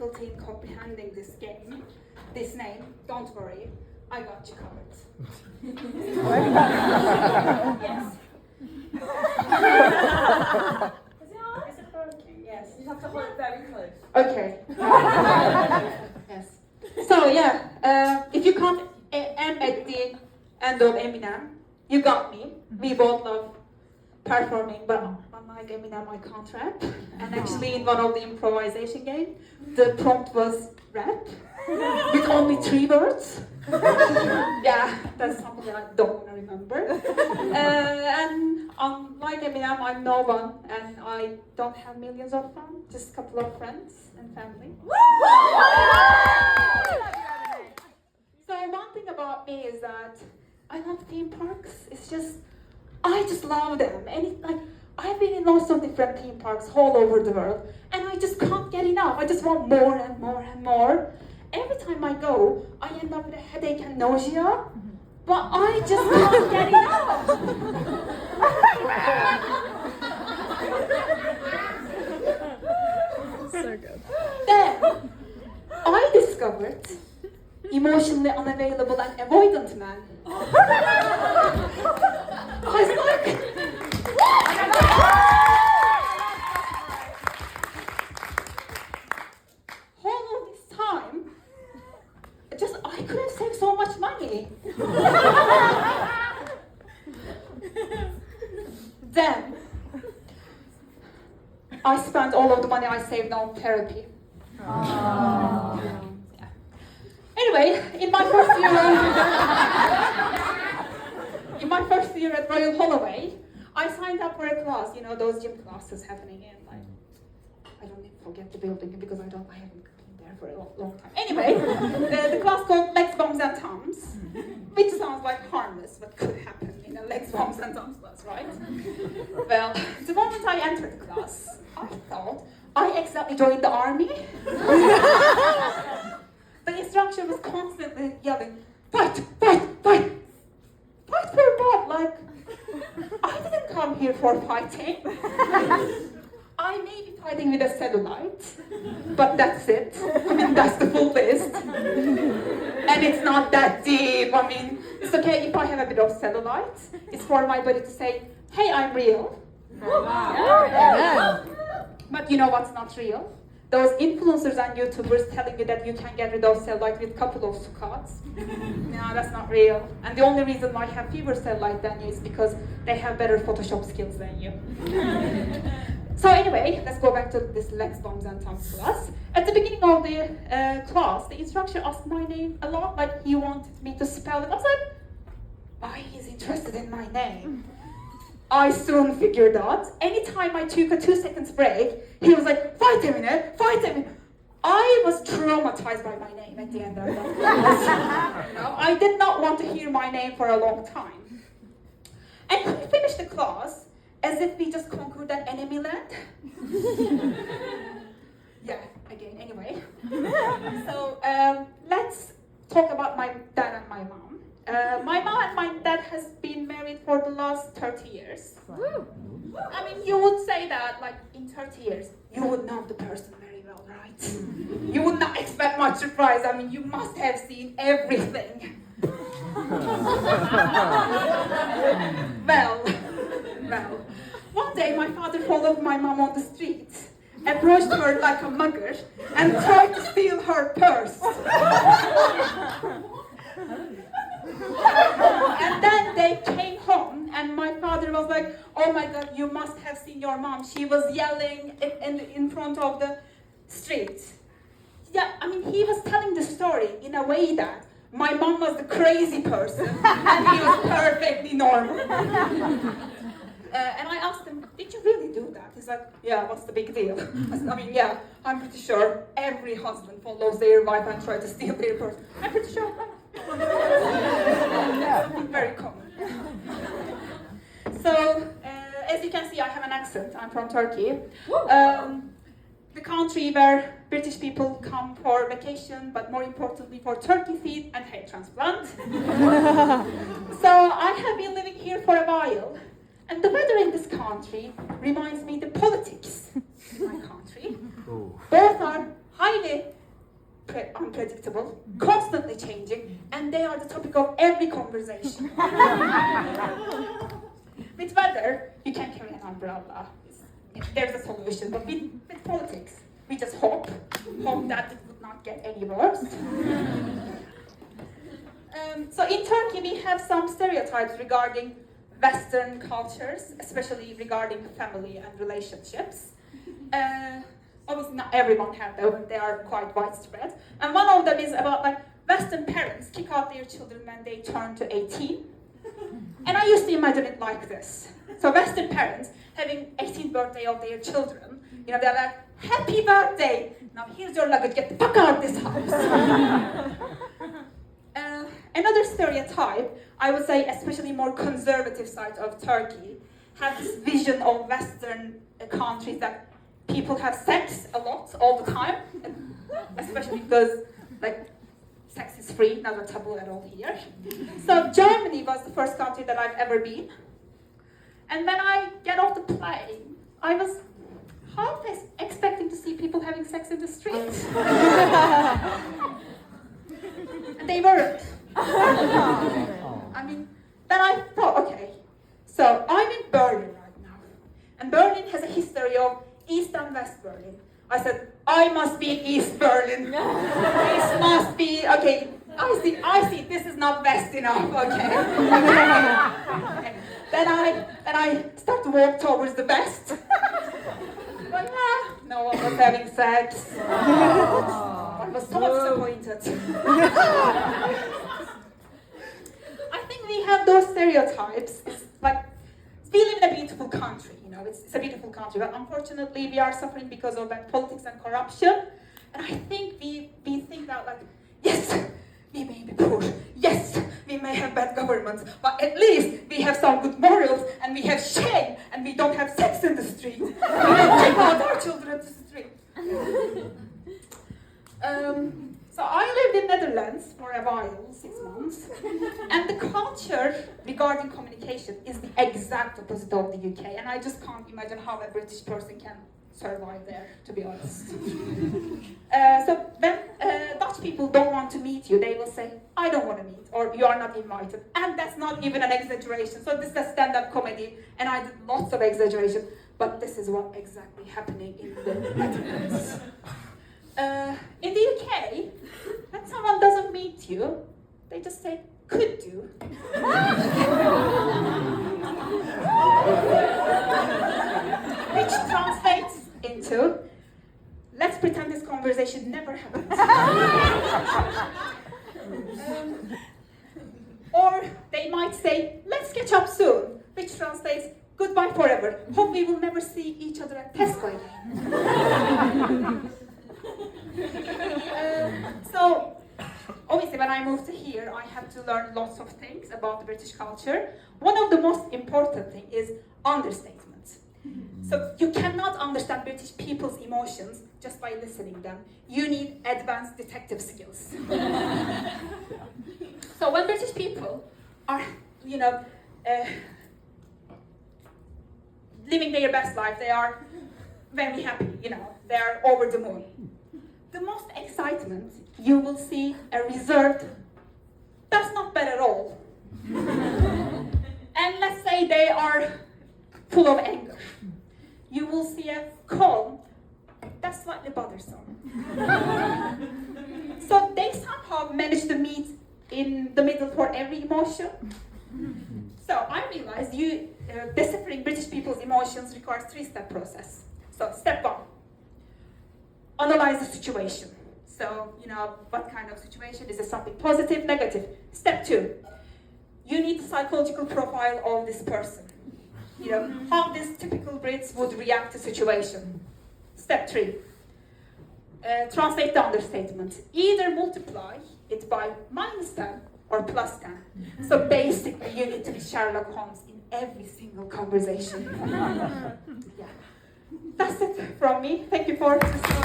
difficulty in comprehending this game, this name, don't worry, I got you covered. Yes. Is it working? Yes. You have to hold it very close. Okay. Yes. So yeah, if you can't M at the end of Eminem, you got me. We both love performing, but unlike Eminem, I can't rap. And actually, in one of the improvisation game, the prompt was rap with only 3 words. Yeah, that's something that I don't want to remember. And unlike Eminem, I'm no one, and I don't have millions of fans, just a couple of friends and family. So one thing about me is that I love theme parks. It's just, I just love them. And I've been in lots of different theme parks all over the world, and I just can't get enough. I just want more and more and more. Every time I go, I end up with a headache and nausea, but I just can't get enough. So good. Then, I discovered emotionally unavailable and avoidant man. I was like, all of this time, I could have saved so much money. Then, I spent all of the money I saved on therapy. Yeah. Anyway, in my first year at Royal Holloway, I signed up for a class, you know, those gym classes happening in, like, I don't even forget the building because I haven't been there for a long time. Anyway, the class called Legs, Bombs and Toms, which sounds like harmless, but could happen in a Legs, Bombs and Toms class, right? Well, the moment I entered the class, I thought I accidentally joined the army. The instructor was constantly yelling, fight, fight, fight. Fight for what? Like, I didn't come here for fighting. I may be fighting with a cellulite, but that's it. I mean, that's the full list. And it's not that deep. I mean, it's okay if I have a bit of cellulite. It's for my body to say, hey, I'm real. Amen. But you know what's not real? Those influencers and YouTubers telling you that you can get rid of cellulite with a couple of squats. No, that's not real. And the only reason why I have fewer cellulite than you is because they have better Photoshop skills than you. So anyway, let's go back to this Legs, Bombs and Toms class. At the beginning of the class, the instructor asked my name a lot, like he wanted me to spell it. I was like, why he's interested in my name? I soon figured out. Anytime I took a 2 seconds break, he was like, fight Emine, fight Emine. I was traumatized by my name at the end of that class. You know, I did not want to hear my name for a long time. And we finished the class as if we just conquered an enemy land. Yeah, again, anyway. So let's talk about my dad and my mom. My mom and my dad has been married for the last 30 years. I mean, you would say that, like, in 30 years, you would know the person very well, right? You would not expect much surprise. I mean, you must have seen everything. Well, one day my father followed my mom on the street, approached her like a mugger, and tried to steal her purse. And then they came home, and my father was like, oh my God, you must have seen your mom. She was yelling in front of the street. Yeah, I mean, he was telling the story in a way that my mom was the crazy person, and he was perfectly normal. And I asked him, did you really do that? He's like, yeah, what's the big deal? I said, I mean, yeah, I'm pretty sure every husband follows their wife and tries to steal their purse. I'm pretty sure, right? Something very common. So, as you can see, I have an accent. I'm from Turkey. The country where British people come for vacation, but more importantly for turkey feed and hair transplant. So I have been living here for a while, and the weather in this country reminds me the politics in my country. Both are highly unpredictable, constantly changing, and they are the topic of every conversation. With weather, you can carry an umbrella. There's a solution, but with politics, we just hope that it would not get any worse. So in Turkey, we have some stereotypes regarding Western cultures, especially regarding family and relationships. Obviously, not everyone has them; they are quite widespread. And one of them is about like Western parents kick out their children when they turn to 18. And I used to imagine it like this: so Western parents having 18th birthday of their children, you know, they're like, "Happy birthday! Now here's your luggage. Get the fuck out of this house." Another stereotype, I would say, especially more conservative side of Turkey, have this vision of Western countries that people have sex a lot, all the time, especially because, like, sex is free, not a taboo at all here. So Germany was the first country that I've ever been. And when I get off the plane, I was half expecting to see people having sex in the street. And they weren't. I mean, then I thought, okay, so I'm in Berlin right now. And Berlin has a history of East and West Berlin. I said, I must be in East Berlin. This must be, okay, I see, this is not West enough, okay. Then I start to walk towards the West. But no one was having sex. I was so disappointed. I think we have those stereotypes. It's like, we live in a beautiful country, you know, it's a beautiful country, but unfortunately we are suffering because of bad politics and corruption. And I think we think that, like, yes, we may be poor, yes, we may have bad governments, but at least we have some good morals, and we have shame, and we don't have sex in the street. We don't take out our children to the street. So I lived in Netherlands for a while, 6 months, and the culture regarding communication is the exact opposite of the UK, and I just can't imagine how a British person can survive there, to be honest. So when Dutch people don't want to meet you, they will say, I don't want to meet, or you are not invited, and that's not even an exaggeration. So this is a stand-up comedy, and I did lots of exaggeration, but this is what exactly happening in the Netherlands. In the UK, when someone doesn't meet you, they just say, could do. Which translates into, let's pretend this conversation never happened. Or they might say, let's catch up soon, which translates, goodbye forever. Hope we will never see each other at Tesco again. So, obviously when I moved to here, I had to learn lots of things about the British culture. One of the most important things is understatement. So you cannot understand British people's emotions just by listening them. You need advanced detective skills. So when British people are, you know, living their best life, they are very happy, you know, they are over the moon. The most excitement you will see a reserved, that's not bad at all. And let's say they are full of anger. You will see a calm, that's slightly bothersome. So they somehow manage to meet in the middle for every emotion. So I realized deciphering British people's emotions requires 3-step process. So step 1. Analyze the situation. So, you know, what kind of situation? Is it something positive, negative? Step 2, you need the psychological profile of this person. You know, how these typical Brits would react to situation. Step 3, translate the understatement. Either multiply it by -10 or +10. So basically, you need to be Sherlock Holmes in every single conversation. Yeah. That's it from me. Thank you for listening.